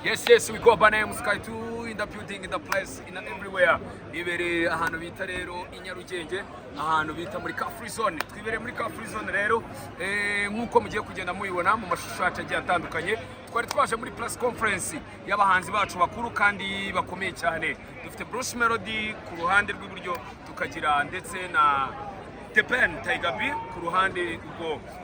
Yes, we go by name Sky 2 in the building, in the place, in everywhere. Ibere ahantu bita rero inyarugenge, ahantu bita muri car free zone. Twibere muri car free zone rero, nkuko mugiye kugenda muyibona mu mashusho agiye atandukanye. Twari twaje muri press conference y'abahanzi bacu bakuru kandi bakomeye cyane. Dufite Bruce Melody ku ruhande rw'iburyo, tukagira ndetse na Theben Taigabi ku ruhande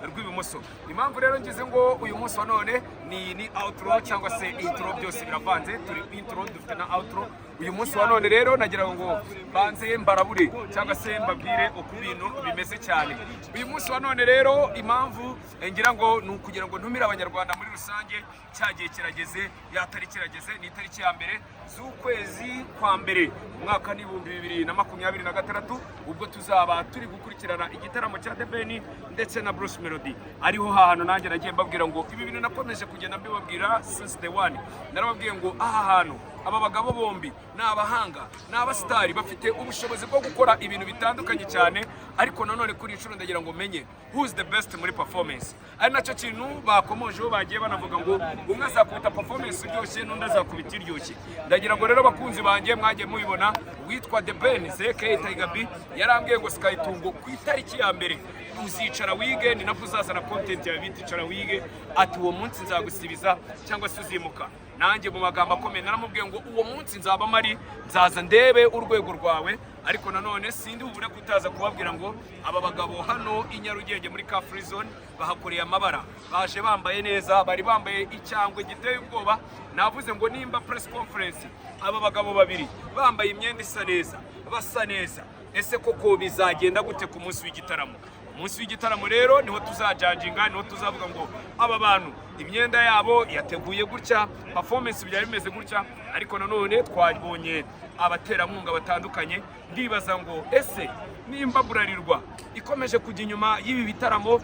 rw'ibumoso. Impamvu rero ngize ngo uyu munsi wa none ni outro cyangwa se intro, byose biravanze. Turi intro dufite na outro. Uyu munsi wa none rero nagira ngo banze mbarabure cyangwa se mbabwire uko ibintu bimeze cyane. Uyu munsi wa none rero impamvu ngira ngo ni ukugira ngo ntumire abanyarwanda muri rusange, cyagiye kirageze, yatari kirageze, ni itariki ya mbere z'ukwezi kwa mbere umwaka ni 2026 ubwo tuzaba turi gukurikirana igitaramo cya Theben ndetse na Bruce Melody. Ariho hantu nanjye nagiye mbabwira ngo ibi bintu nakomeje kugenda mbibabwira since the one. Narababwiye ngo aha hantu aba bagabo bombi ni abahanga, ni abasitari, bafite ubushobozi bwo gukora ibintu bitandukanye cyane, ariko nanone kuri inshuro ndagira ngo menye who's the best muri performance. Ari nacyo kintu bakomojeho, bagiye banavuga ngo umwe azakubita performance iryoshye n'undi azakubita iryoshye. Ndagira ngo rero bakunzi banjye mwagiye mubibona, witwa Theben aka Taigabi yarambwiye ngo Sky Tungo ku itariki ya mbere uzicara wige, ni nabwo uzazana content yawe, biticara wige, ati uwo munsi nzagusibiza cyangwa se uzimuka. Nanjye mu magambo akomeye naramubwiye ngo uwo munsi nzaba mari, nzaza ndebe urwego rwawe, ariko nanone sindi ubure kutaza kubabwira ngo aba bagabo hano inyarugenge muri car free zone bahakoreye amabara, baje bambaye neza, bari bambaye icyangwe giteye ubwoba. Navuze ngo nimba press conference aba bagabo babiri bambaye imyenda isa neza, basa neza, ese koko bizagenda gute ku munsi w'igitaramo? Umunsi w'igitaramo rero niho tuzajajinga, niho tuzavuga ngo aba bantu imyenda yabo yateguye gutya, performance byari bimeze gutya. Ariko nanone twabonye abaterankunga batandukanye, ndibaza ngo ese nimba burarirwa ikomeje kujya inyuma y'ibi bitaramo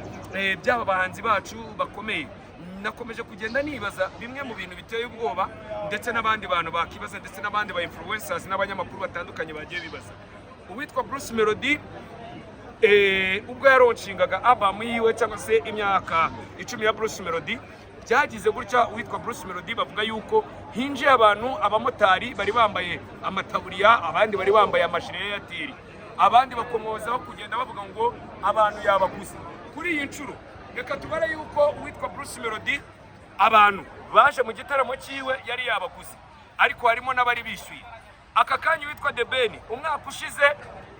by'aba bahanzi bacu bakomeye, nakomeje kugenda nibaza bimwe mu bintu biteye ubwoba, ndetse n'abandi bantu bakibaza, ndetse n'abandi ba influencers n'abanyamakuru batandukanye bagiye bibaza. Uwitwa Bruce Melody ubwo yaronshingaga album yiwe cyangwa se imyaka 10 ya Bruce Melody, byagize gutya uwitwa Bruce Melody bavuga yuko hinjiye abantu, abamotari bari bambaye amataburiya, abandi bari bambaye amashire ya Airtel, abandi bakomozaho kugenda bavuga ngo abantu yabaguze. Kuri iyi nshuro reka tubare yuko uwitwa Bruce Melody abantu baje mu gitaramo cyiwe yari yabaguze, ariko harimo n'abari bishyuye. Aka kanya witwa Theben umwaka ushize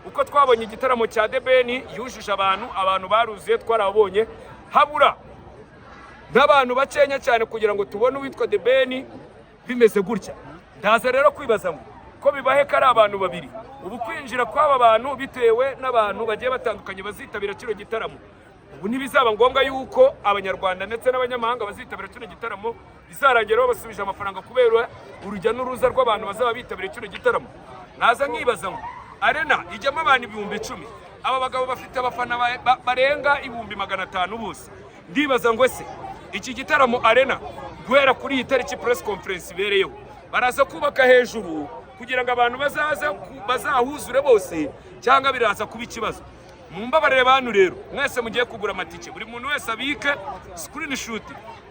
uko twabonye igitaramo cya Theben yujuje abantu baruzuye, twarabonye habura n'abantu bakenya cyane kugira ngo tubone uwitwa Theben bimeze gutya. Ndaza rero kwibaza ngo ko bibahe kari abantu babiri, ubu kwinjira kw'aba bantu bitewe n'abantu bagiye batandukanye bazitabira kino gitaramo, ubu ntibizaba ngombwa yuko abanyarwanda ndetse n'abanyamahanga bazitabira kino gitaramo bizarangiraho basubije amafaranga kubera urujya n'uruza rw'abantu bazaba bitabira kino gitaramo. Naza nkibaza ngo arena ijyamo abantu 10,000, aba bagabo bafite abafana barenga 500 bose. Ndibaza ngo ese iki gitaramo arena guhera kuri iyi tariki press conference ibereyeho baraza kubaka hejuru kugira ngo abantu bazahuzure bose, cyangwa biraza kuba ikibazo? Mumbabarire bantu rero mwese mugiye kugura amatike, buri muntu wese abike screenshot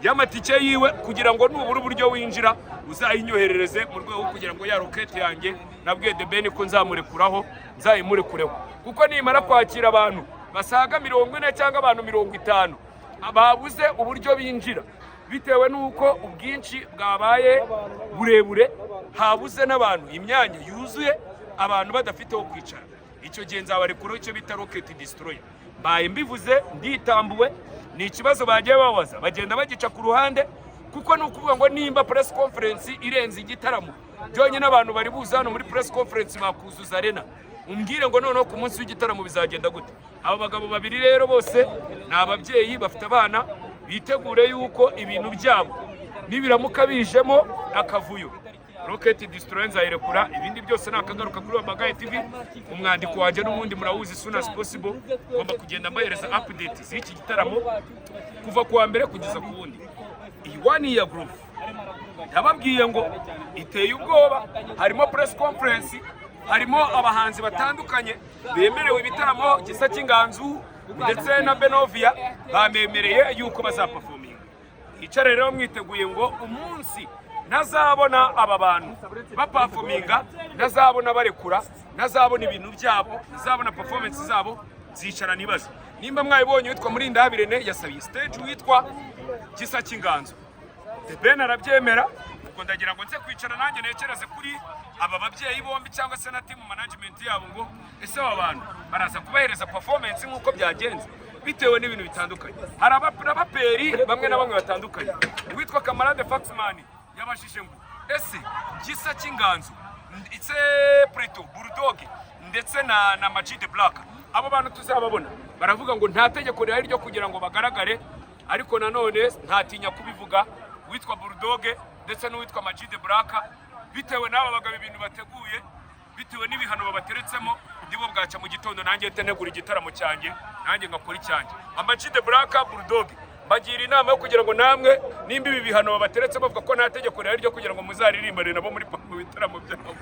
y'amatike yiwe kugira ngo nubura uburyo winjira uzayinyoherereze mu rwego kugira ngo ya rocket yanjye nabwiye Theben ko nzamurekuraho, nzayimurekureho, kuko nimara kwakira abantu basaga 40 cyangwa abantu 50 babuze uburyo binjira bitewe nuko ubwinshi bwabaye burebure, habuze n'abantu, imyanya yuzuye, abantu badafiteho kwicara. Icyo gihe nzabarekuraho icyo bita rocket destroyer. Baye mbivuze nditambuwe, ni ikibazo bagiye babaza, bagenda bagica ku ruhande, kuko nukuvuga ngo nimba press conference irenze igitaramo byonye n'abantu bari buza hano muri press conference bakuzuza arena, umbwire ngo noneho ku munsi w'igitaramo bizagenda gute? Aba bagabo babiri rero bose ni ababyeyi bafite abana, bitegure yuko ibintu byabo nibiramuka bijemo akavuyo rocket destroyer nzayirekura, ibindi byose nakagaruka kuri Abanyamakuru TV. Umwandiko wajye n'ubundi murawuzi soon as possible, ngomba kugenda mbahereza update z'iki gitaramo kuva kuwa mbere kugeza ku wundi. Iyi one year group yababwiye ngo iteye ubwoba, harimo press conference, harimo abahanzi batandukanye bemerewe ibitaramo, gisa cy'inganzu, ndetse na Benovia bamemereye yuko bazaperforminga. Icare rero mwiteguye ngo umunsi nazabona aba bantu baperforminga, nazabona barekura, nazabona ibintu byabo, nazabona performance zabo, zicara nibaza nimba mwayibonye witwa Murindabirene yasabiye stage witwa Gisa cy'inganzo. Theben arabyemera, ubwo ndagira ngo nze kwicara nanjye nekereze kuri aba babyeyi bombi cyangwa se na team management yabo ngo ese aba bantu baraza kubahereza performance nk'uko byagenze bitewe n'ibintu bitandukanye. Hari abaperi bamwe na bamwe batandukanye. Witwa Kamarade Faxman yabashije ngo ese Gisa cy'inganzo itse Preto Bulldog ndetse na Majid Black, abo bantu tuzababona baravuga ngo nta tegeko rihari ryo kugira ngo bagaragare, ariko nanone ntatinya kubivuga. Witwa Bulldog ndetse n'uwitwa Majid Black bitewe n'aba bagabo ibintu bateguye, bitewe n'ibihano babateretsemo, ndibo bwaca mu gitondo nanjye tenegura igitaramo cyanjye, nanjye ngakora icyanjye. Majid Black, Bulldog bagira inama yo kugira ngo namwe nimba ibi bihano babateretse bavuga ko nta tegeko rihari ryo kugira ngo muzaririmbane nabo muri bitaramo byabo,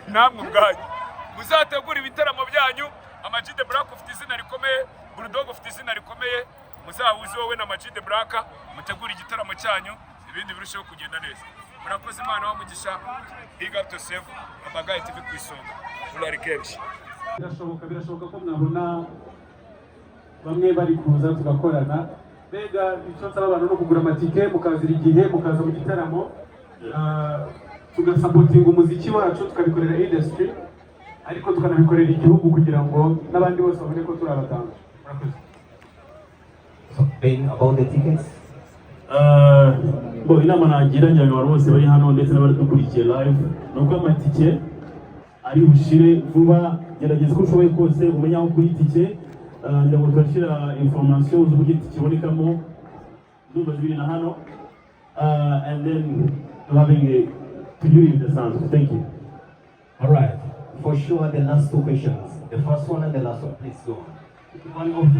namwe ubwanyu muzategura ibitaramo byanyu. Majid Black ufite izina rikomeye, Bulldog ufite izina rikomeye, muzahuze wowe na Majid Black mutegura igitaramo cyanyu, ibindi birusheho kugenda neza. Murakoze Imana wamugisha. Big up to Save Abagaye TV ku isonga. Ulari kenshi birashoboka ko mwabona bamwe bari kuza tugakorana. Bega icyo nsaba abantu no kugura amatike mukazira igihe mukaza mu gitaramo, tugasapotinga umuziki wacu tukabikorera industry, ariko tukanabikorera igihugu kugira ngo n'abandi bose babone ko turi abatanga. Murakoze. Ben, about the tickets? Inama nagira abantu bose bari hano ndetse n'abari dukurikiye live nuko amatike ari bushire vuba. Gerageza ko ushoboye kose umenya aho kuri tike, ngira ngo turashira information z'uburyo kibonekamo ndumva zibiri na hano, and then to leave the sound. Thank you. All right. For sure, the last two questions. The first one and the last one, please go on. One of the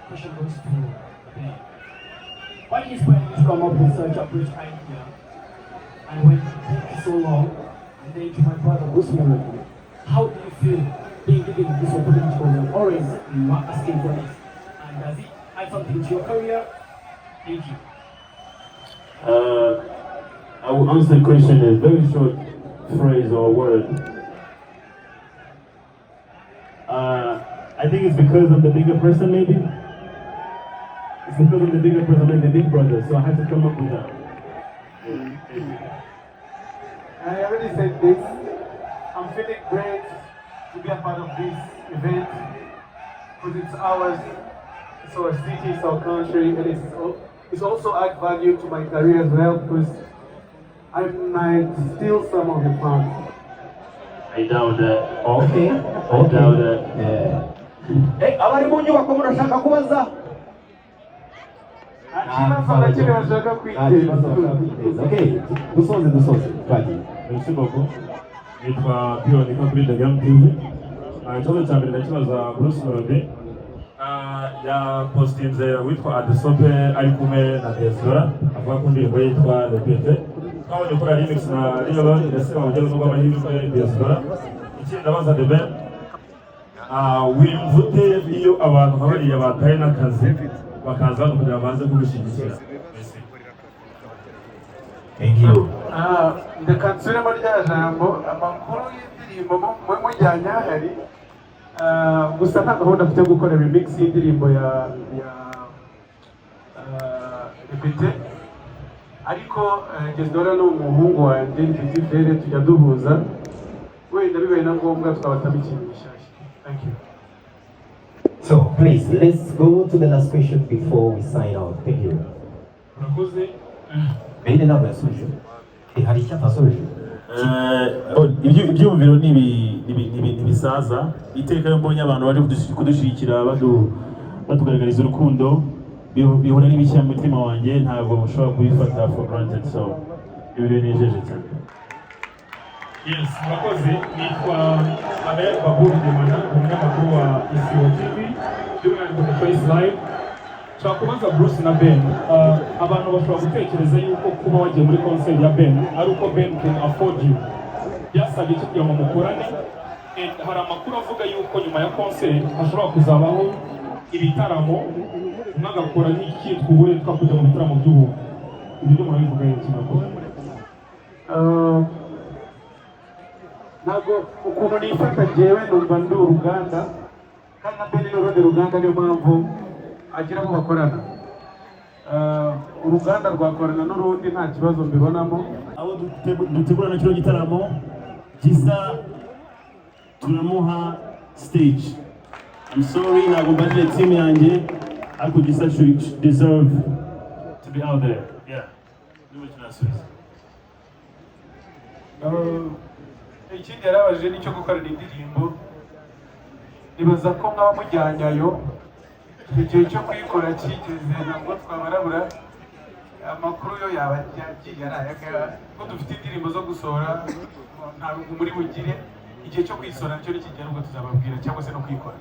question goes to Ben. What inspired you to come up with such a great idea? And when it took so long, and then to my brother Gusman, how do you feel being given this opportunity program? Or is you are asking for this? And does it add something to your career? Thank you. I will answer the question in a very short phrase or word. I think it's because I'm the bigger person, maybe. It's because I'm the bigger person, like the big brother, so I had to come up with that. I already said this. I'm feeling great to be a part of this event because it's ours, it's our city, it's our country, and it's also add value to my career as well because I might steal some of the fun. I doubt that. Okay. I doubt that. Yeah. Hey, abari mu nyubako murashaka kubaza? Okay. Dusoze. Twagiye. Merci beaucoup. Nitwa Pion niko kuri The Game TV. Ikibazo cya mbere ndakibaza Bruce Melody. Ya postinze witwa Adesope ari kumwe na Ezra avuga ko ndirimbo yitwa Repete. Twabonye gukora remix na Riolon ndetse babugeze n'ubwo amahirwe Ezra. Ikindi ndabaza Theben. Wimvute iyo abantu nk'abariya bataye n'akazi bakaza hano kugira ngo baze kubishyigikira. Thank you. Ndeka nsubiremo rya jambo amakuru y'indirimbo mujyanye ahari, gusa nta gahunda mfite yo gukora remix y'indirimbo ya Repete, ariko Gezdora ni umuhungu wanjye Petit Frere tujya duhuza, wenda bibaye na ngombwa twabatamo ikintu gishyashya. Thank you. So please, let's go to the last question before we sign out. Thank you. Murakoze. Bene ntabwo yasubije. Hari icyo atasubije. Ibyumviro n'ibisaza, iteka yo mbonye abantu bari kudushyigikira batugaragariza urukundo bihura n'ibishya mu mutima wanjye, ntabwo mushobora kubifata for granted, so ibiro nejeje cyane. Yes, murakoze. Nitwa Abel Baburi Demana, umunyamakuru wa Ibiryo TV, by'umwihariko The Face Live. Twakubaza Bruce na Ben, abantu bashobora gutekereza yuko kuba wagiye muri concert ya Ben ari uko Ben can afford you. Byasabye iki kugira ngo mukorane, hari amakuru avuga yuko nyuma ya concert hashobora kuzabaho ibitaramo mwagakora nk'icyitwa uburetwa kujya mu bitaramo by'ubu. Ibyo murabivuga iki murakoze? Ntabwo ukuntu nifata njyewe numva ndi uruganda kandi na mbere n'urundi ruganda niyo mpamvu agira abo bakorana. Uruganda rwakorana n'urundi nta kibazo mbibonamo. Abo dutegurana kino gitaramo gisa tunamuha stage. I'm sorry, ntabwo mbanire team yanjye ariko gisa should deserve to be out there. Yeah. Niba kinasubiza. Ikindi yarabajije nicyo gukorana indirimbo. Nibaza ko mwaba mujyanyayo igihe cyo kuyikora kigeze ntabwo twabarabura. Amakuru yo yaba yagiye arayaga ko dufite indirimbo zo gusohora ntabwo muri bugire igihe cyo kuyisora nicyo nikigera ubwo tuzababwira cyangwa se no kuyikora.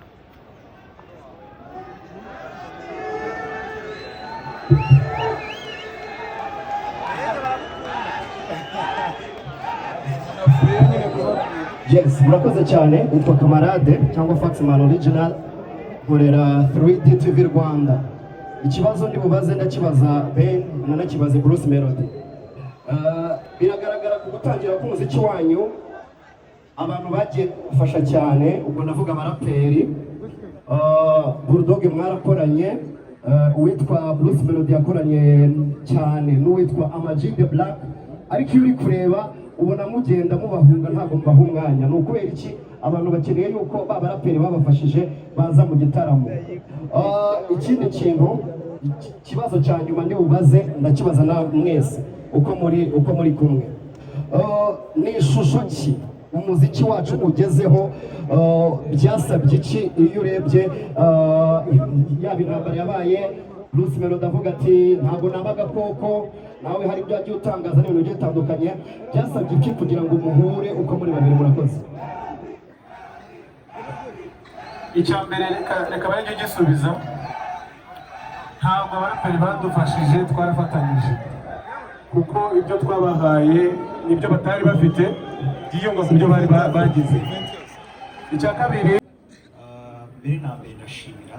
Yes, murakoze cyane. Utwa Kamarade cyangwa Faxman Original nkorera 3D TV Rwanda. Ikibazo ndi bubaze ndakibaza Ben nanakibaze Bruce Melody. Biragaragara ku gutangira k'umuziki wanyu abantu bagiye gufasha cyane, ubwo ndavuga abaraperi. Bulldog mwarakoranye, uwitwa Bruce Melody yakoranye cyane n'uwitwa Amag the Black, ariko iyo uri kureba ubona mugenda mubahunga ntabwo mubaha umwanya. Ni ukubera iki? Abantu bakeneye yuko babaraperi babafashije baza mu gitaramo. Ikindi kintu kibazo cya nyuma ndi bubaze ndakibaza na mwese uko muri kumwe. Ni ishusho ki umuziki wacu ugezeho, byasabye iki iyo urebye yaba intambara yabaye Bruce Melody avuga ati ntabwo nabaga koko, nawe hari ibyo yagiye utangaza n'ibintu bigiye bitandukanye, byasabye iki kugira ngo muhure uko muri babiri? Murakoze. Icya mbere reka barenge gisubiza. Ntabwo abaraperi badufashije, twarafatanyije kuko ibyo twabahaye nibyo batari bafite byiyunga ku byo bari bagize. Icya kabiri mbere na mbere ndashimira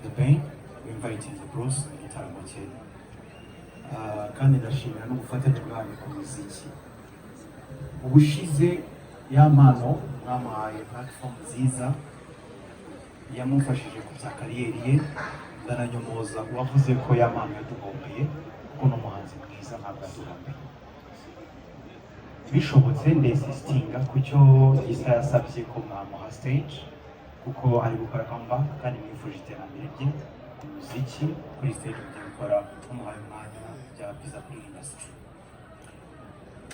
Theben wimvayitinze Bruce mu gitaramo cye, kandi ndashimira no gufatanya bwanyu ku muziki. Ubushize ya mpano mwamuhaye platform nziza yamufashije kubya kariyeri ye, ndananyomoza uwavuze ko ya mpano yatugombeye kuko n'umuhanzi mwiza ntabwo yatugombeye. Bishobotse ndesistinga ku cyo Gisa yasabye ko mwamuha stage kuko ari gukora comeback kandi mwifuje iterambere rye ku muziki kuri stage mugiye gukora tumuhaye umwanya bya byiza kuri industry.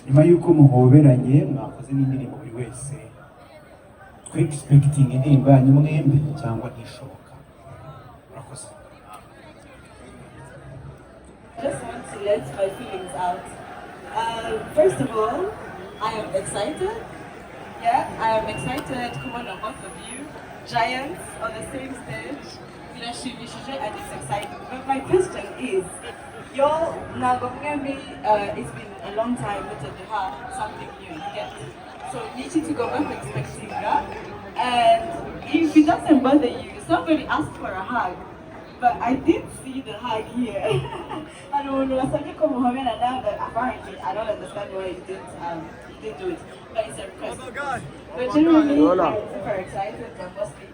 Nyuma y'uko muhoberanye mwakoze n'indirimbo buri wese twe expecting indirimbo yanyu mwembi cyangwa ntishoboka. Murakoze. Just want to let my feelings out. First of all, I am excited. Yeah, I am excited. Come on, both of you, giants on the same stage. And it's exciting. But my question is, y'all now it's been a long time to have something new. You get so need you to go back expecting that. And if it doesn't bother you, somebody asked for a hug. But I did see the hug here. I don't know, apparently I don't understand why you didn't do it. But it's a request. But generally, I'm super excited, but mostly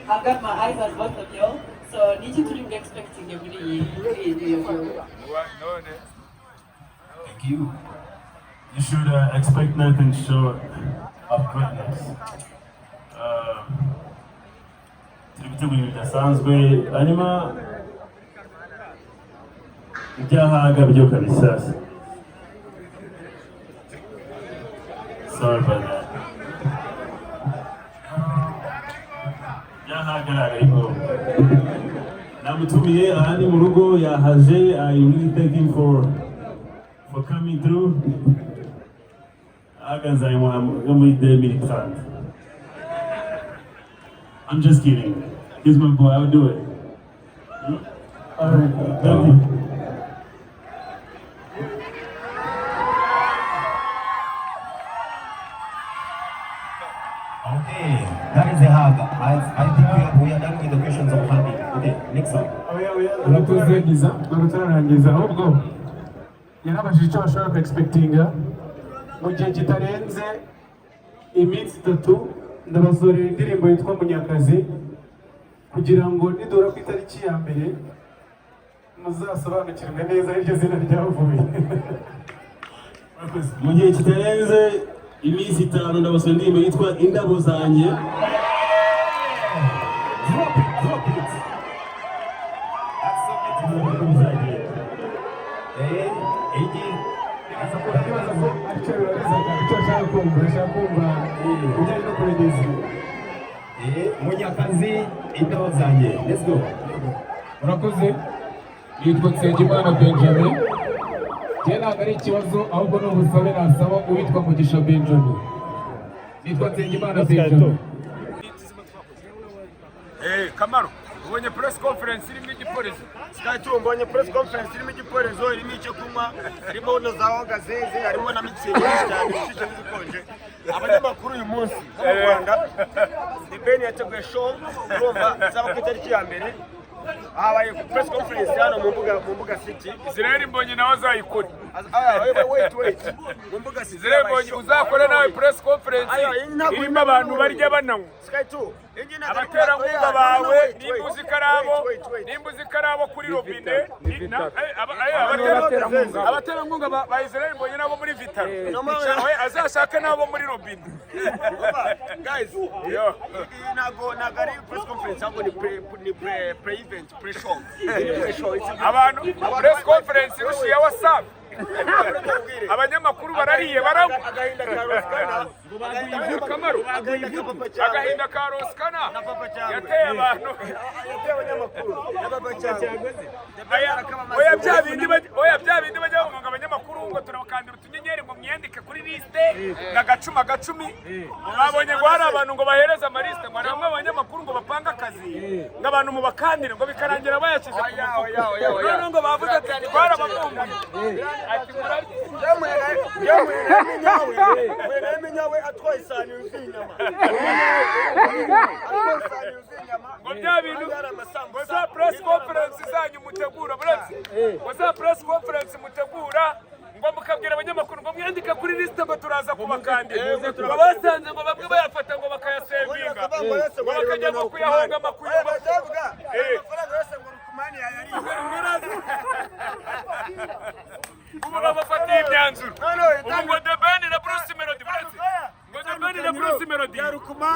I've got my eyes on both of y'all, so need you to be expecting every year. Thank you. You should expect nothing short of greatness. Turi gutegura ibintu bidasanzwe, hanyuma ibyahaga byo kabisa. Sorry about that. Ibyahaga ariko namutumiye ahandi mu rugo yahaje. I really thank him for coming through. Aganza yo muri 2030. I'm just kidding. He's my boy. I'll do it. All right. Thank you. That is a hug. I think we are done with the questions of hugging. Okay, next one. urakoze giza ntabwo turarangiza ahubwo yarabajije icyo bashobora kuexpectinga mu gihe kitarenze iminsi 3 ndabasorera indirimbo yitwa Munyakazi kugira ngo nidora ku itariki ya mbere muzasobanukirwe neza iryo zina ryavuye. mu gihe kitarenze iminsi 5 ndabasorera indirimbo yitwa Indabo Zanjye. Munyakazi, Indabo Zanjye. Let's go. Murakoze, yitwa Nsengimana Benjamin. Njye ntabwo ari ikibazo ahubwo ni ubusabe nasaba uwitwa Mugisha Benjamin. Yitwa Nsengimana Benjamin. Kamaro, ubonye press conference irimo igipolisi? Sky mbonye press conference irimo igipolisi, irimo icyo kunywa, harimo na za gazeze, harimo na mixing cyane, ishije n'ikonje. Abanyamakuru uyu munsi mu Rwanda, Theben yateguye show, urumva zaba ku itariki ya mbere. Habaye press conference hano mu mbuga city. Israel mbonye nawe azayikora. Wait. Mu mbuga city. Israel mbonye uzakora nawe press conference irimo abantu barya bananywa. Sky abaterankunga bawe nimba uzi karabo kuri robine abaterankunga ba Israel mbonye nabo muri vitaro azashaka nabo muri robine. Guys, ntago ari press conference ahubwo ni pre-event, pre-show. Abantu press conference irushiye WhatsApp. Abanyamakuru barariye baragwa. Agahinda ka Roskana. Kamaro. Agahinda ka Roskana. Yateye abantu. Yateye abanyamakuru. Oya bya bindi bajya ngo abanyamakuru ngo turabakandira utunyenyeri ngo myandike kuri liste gacumi. Babonye ngo hari abantu ngo bahereza amaliste ngo namwe abanyamakuru ngo bapanga akazi. Ngo abantu mu bakandire ngo bikarangira bayakize ku mufuko. None ngo bavuze ati twara abavumbuye. Ati mwenyawe atwaye isani yuzuye inyama. Ngo bya bintu ngo za press conference zanyu mutegura buretse ngo za press conference mutegura ngo mukabwira abanyamakuru ngo mwandika kuri liste ngo turaza kubakandira ngo basanze ngo bamwe bayafata ngo bakayasevinga ngo bakajya ngo kuyahonga amakuru bazavuga amafaranga yose ngo rukumani yayariye. ubu babafatiye imyanzuro ubu ngo Theben na Bruce Melody ngo Theben na Bruce Melody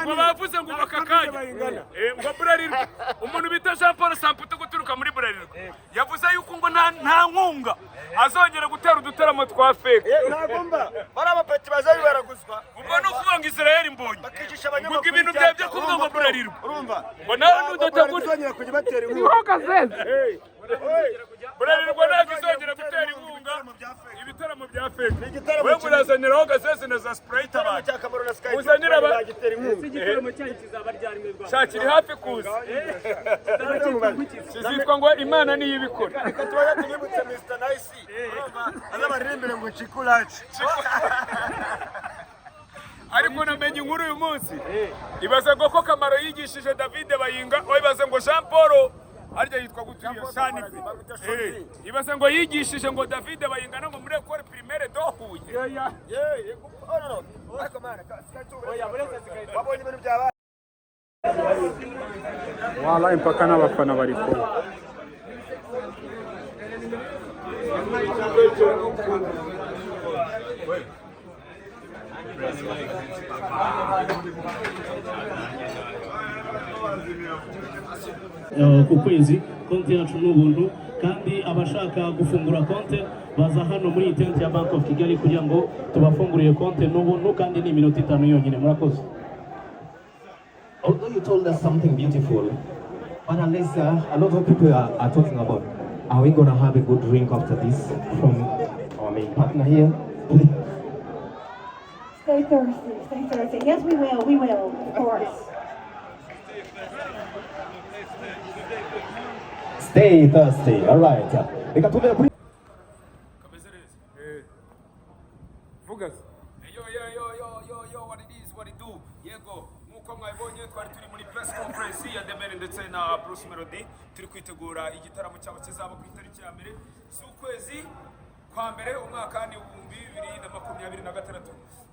ngo bavuze ngo bakakanya ngo Burarirwa umuntu bita Jean Paul Samputu guturuka muri Burarirwa yavuze yuko ngo nta nkunga azongera gutera udutaramo twa fake. Ntagomba bari abapeti bazabi baraguzwa ubwo no kuvuga ngo Israel mbonye bakijisha abanyamakuru ngo ibintu byo kuvuga ngo Burarirwa urumva ngo nawe nudategura bazongera kujya batera inkunga. Burarirwa ntabwo izongera gutera inkunga ibitaramo bya fake. We murazaniraho gazeze na za Sprite abantu uzanira bagitera inkunga. Igitaramo cyanyu kizaba ryari rwa shakiri hafi kuza kizitwa ngo Imana niyo ibikora. Reka tubaye tunyibutse Mr Nice azabaririmbire ngo chikulachi. Ariko namenye inkuru uyu munsi ibaza ngo ko Kamaro yigishije David Bayinga ibaza ngo Jean Paul arya yitwa guturiye sani ibaza ngo yigishije ngo David Bayinga ngo muri école primaire dohuye wabonye ibintu byaba wala impaka n'abafana bari ko ku kwezi konti yacu n'ubuntu kandi abashaka gufungura konti baza hano muri tent ya Bank of Kigali kugira ngo tubafungurire konti n'ubuntu kandi ni iminota 5 yonyine. Murakoze. Although you told us something beautiful, but unless a lot of people are talking about, are we going to have a good drink after this from our main partner here? Stay thirsty. Yes, we will, of course. Stay thirsty, all right. Reka tube kuri Vugas. Yo, what it is, what it do. Yego, muko mwabonye MC ya Theben ndetse na Bruce Melody turi kwitegura igitaramo cyabo kizaba ku itariki ya mbere z'ukwezi kwa mbere umwaka ni 2026.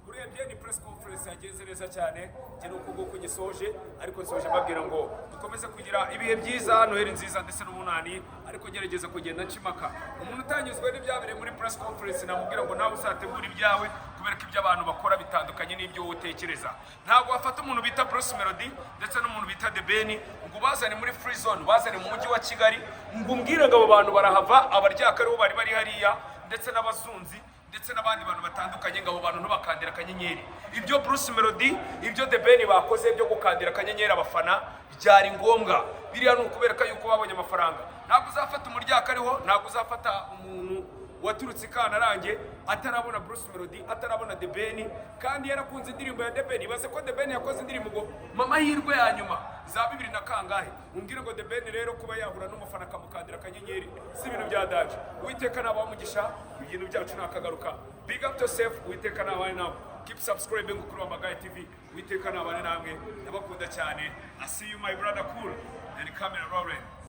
Urebye ni press conference yagenze neza cyane njye nuko nguko gisoje ariko nsoje mbabwira ngo dukomeze kugira ibihe byiza Noheli nziza ndetse n'umunani ariko gerageza kugenda ncimaka umuntu utanyuzwe n'ibyabereye muri press conference namubwira ngo nawe uzategura ibyawe kubera ko ibyo abantu bakora bitandukanye n'ibyo utekereza ntabwo wafata umuntu bita Bruce Melody ndetse n'umuntu bita Theben ngo bazane muri free zone bazane mu mujyi wa Kigali ngo umbwire ngo abo bantu barahava abaryaka aribo bari hariya ndetse n'abazunzi ndetse n'abandi bantu batandukanye ngo abo bantu ntubakandira akanyenyeri ibyo Bruce Melody ibyo Theben bakoze byo gukandira akanyenyeri abafana byari ngombwa biriya ni ukubereka yuko babonye amafaranga ntabwo uzafata umuryaka ariho ntabwo uzafata umuntu waturutse Ikanarange atarabona Bruce Melody atarabona Theben kandi yarakunze indirimbo ya Theben baze ko Theben yakoze indirimbo ngo mama hirwe ya nyuma za 2000 na kangahe umbwire ngo Theben rero kuba yahura n'umufana akamukandira akanyenyeri si ibintu bya daje Uwiteka nabamugisha ibintu byacu nakagaruka big up to yourself Uwiteka nabane nawe keep subscribing kuri Amagaye TV Uwiteka nabane namwe ndabakunda cyane I see you my brother cool and camera rolling